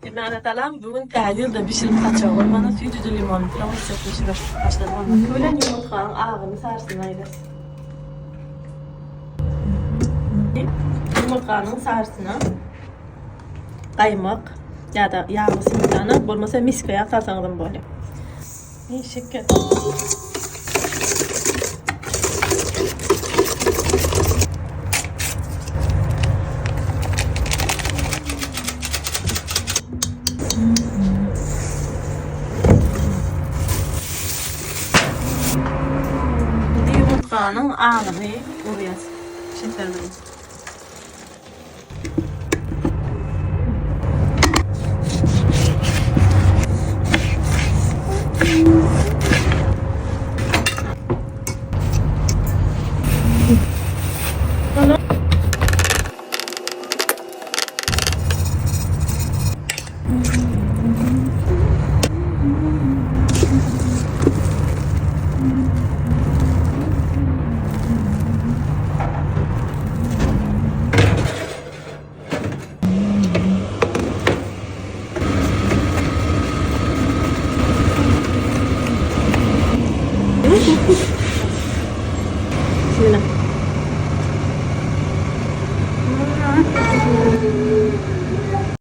Mehmet Alam bugün tadilde pişirip kaçıyor. Bana sütücü limon falan pişirip başladım ama. Böyle yumurtkanın ağını sarsın ayırız. Yumurtkanın sarsına kaymak ya da yağlı simidana olmasa miskaya atarsanız böyle. İyi şeker. Yumurtkanın ağını buraya şekerleyin. Bismillah.